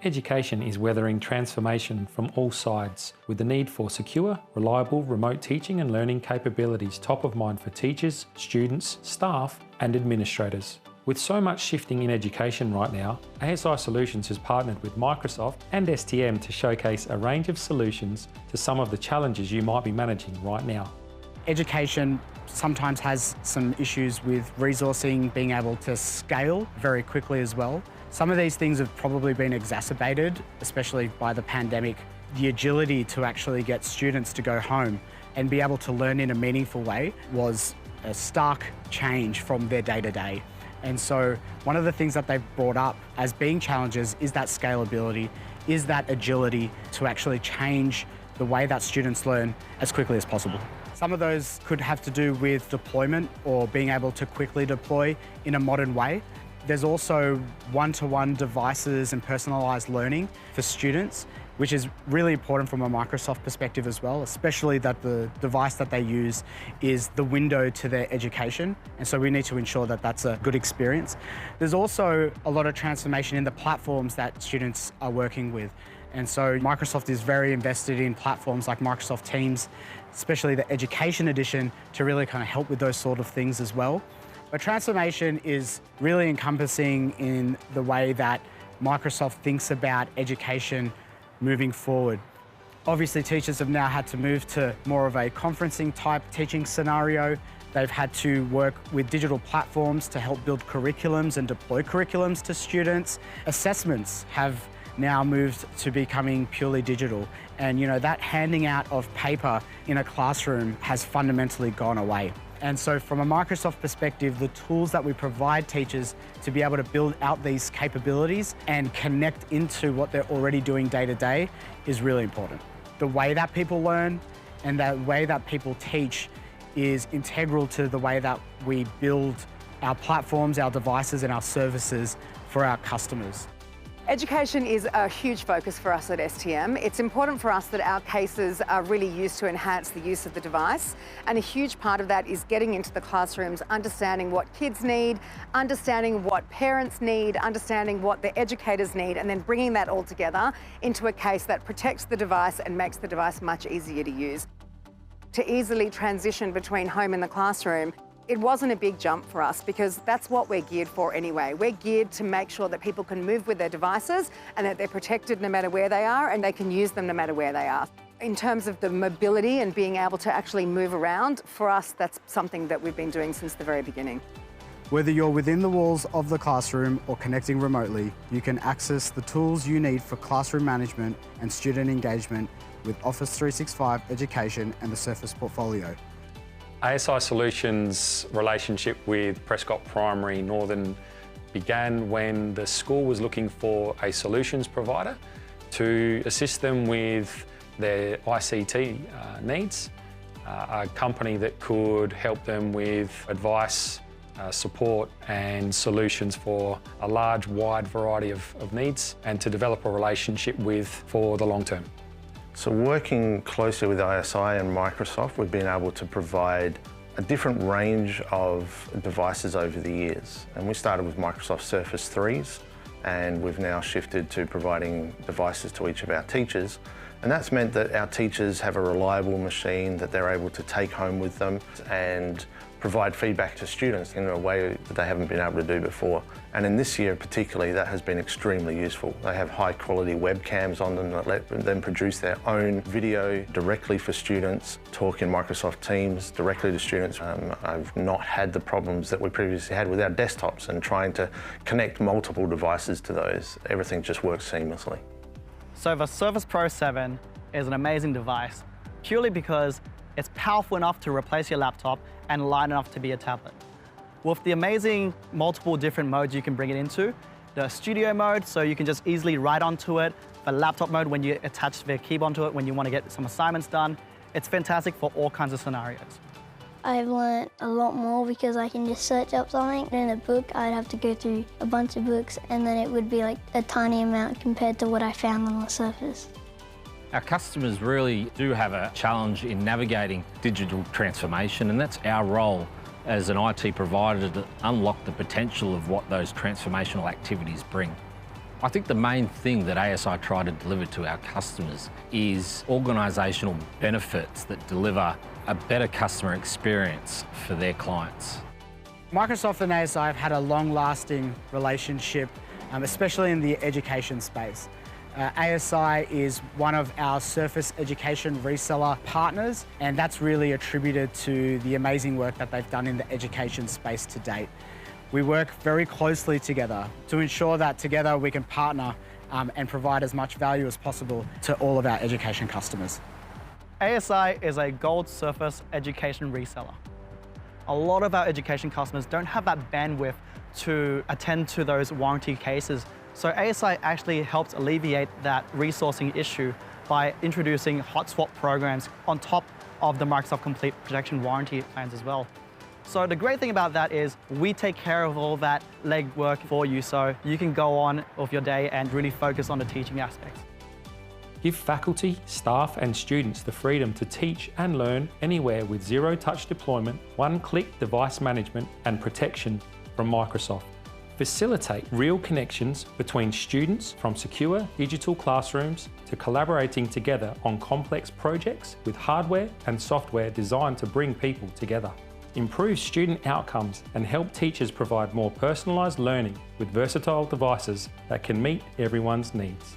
Education is weathering transformation from all sides, with the need for secure, reliable remote teaching and learning capabilities top of mind for teachers, students, staff and administrators. With so much shifting in education right now, ASI Solutions has partnered with Microsoft and STM to showcase a range of solutions to some of the challenges you might be managing right now. Education sometimes has some issues with resourcing, being able to scale very quickly as well. Some of these things have probably been exacerbated, especially by the pandemic. The agility to actually get students to go home and be able to learn in a meaningful way was a stark change from their day-to-day. And so one of the things that they've brought up as being challenges is that scalability, is that agility to actually change the way that students learn as quickly as possible. Some of those could have to do with deployment or being able to quickly deploy in a modern way. There's also one-to-one devices and personalised learning for students, which is really important from a Microsoft perspective as well, especially that the device that they use is the window to their education. And so we need to ensure that that's a good experience. There's also a lot of transformation in the platforms that students are working with. And so Microsoft is very invested in platforms like Microsoft Teams, especially the Education Edition, to really kind of help with those sort of things as well. But transformation is really encompassing in the way that Microsoft thinks about education moving forward. Obviously, teachers have now had to move to more of a conferencing type teaching scenario. They've had to work with digital platforms to help build curriculums and deploy curriculums to students. Assessments have now moved to becoming purely digital. And that handing out of paper in a classroom has fundamentally gone away. And so from a Microsoft perspective, the tools that we provide teachers to be able to build out these capabilities and connect into what they're already doing day to day is really important. The way that people learn and the way that people teach is integral to the way that we build our platforms, our devices and our services for our customers. Education is a huge focus for us at STM. It's important for us that our cases are really used to enhance the use of the device. And a huge part of that is getting into the classrooms, understanding what kids need, understanding what parents need, understanding what the educators need, and then bringing that all together into a case that protects the device and makes the device much easier to use. To easily transition between home and the classroom, it wasn't a big jump for us because that's what we're geared for anyway. We're geared to make sure that people can move with their devices and that they're protected no matter where they are and they can use them no matter where they are. In terms of the mobility and being able to actually move around, for us, that's something that we've been doing since the very beginning. Whether you're within the walls of the classroom or connecting remotely, you can access the tools you need for classroom management and student engagement with Office 365 Education and the Surface portfolio. ASI Solutions' relationship with Prescott Primary Northern began when the school was looking for a solutions provider to assist them with their ICT needs, a company that could help them with advice, support and solutions for a large, wide variety of needs and to develop a relationship with for the long term. So working closely with ASI and Microsoft, we've been able to provide a different range of devices over the years. And we started with Microsoft Surface 3s, and we've now shifted to providing devices to each of our teachers. And that's meant that our teachers have a reliable machine that they're able to take home with them and provide feedback to students in a way that they haven't been able to do before. And in this year particularly, that has been extremely useful. They have high quality webcams on them that let them produce their own video directly for students, talk in Microsoft Teams directly to students. I've not had the problems that we previously had with our desktops and trying to connect multiple devices to those. Everything just works seamlessly. So the Surface Pro 7 is an amazing device purely because it's powerful enough to replace your laptop and light enough to be a tablet. With the amazing multiple different modes you can bring it into, the studio mode, so you can just easily write onto it, the laptop mode when you attach the keyboard onto it when you want to get some assignments done. It's fantastic for all kinds of scenarios. I've learned a lot more because I can just search up something. In a book, I'd have to go through a bunch of books and then it would be like a tiny amount compared to what I found on the Surface. Our customers really do have a challenge in navigating digital transformation, and that's our role as an IT provider to unlock the potential of what those transformational activities bring. I think the main thing that ASI try to deliver to our customers is organisational benefits that deliver a better customer experience for their clients. Microsoft and ASI have had a long-lasting relationship, especially in the education space. ASI is one of our Surface Education reseller partners, and that's really attributed to the amazing work that they've done in the education space to date. We work very closely together to ensure that together we can partner and provide as much value as possible to all of our education customers. ASI is a gold Surface Education reseller. A lot of our education customers don't have that bandwidth to attend to those warranty cases. So ASI actually helps alleviate that resourcing issue by introducing hot swap programs on top of the Microsoft Complete Protection warranty plans as well. So the great thing about that is we take care of all that legwork for you, so you can go on with your day and really focus on the teaching aspects. Give faculty, staff and students the freedom to teach and learn anywhere with zero-touch deployment, one-click device management and protection from Microsoft. Facilitate real connections between students from secure digital classrooms to collaborating together on complex projects with hardware and software designed to bring people together. Improve student outcomes and help teachers provide more personalised learning with versatile devices that can meet everyone's needs.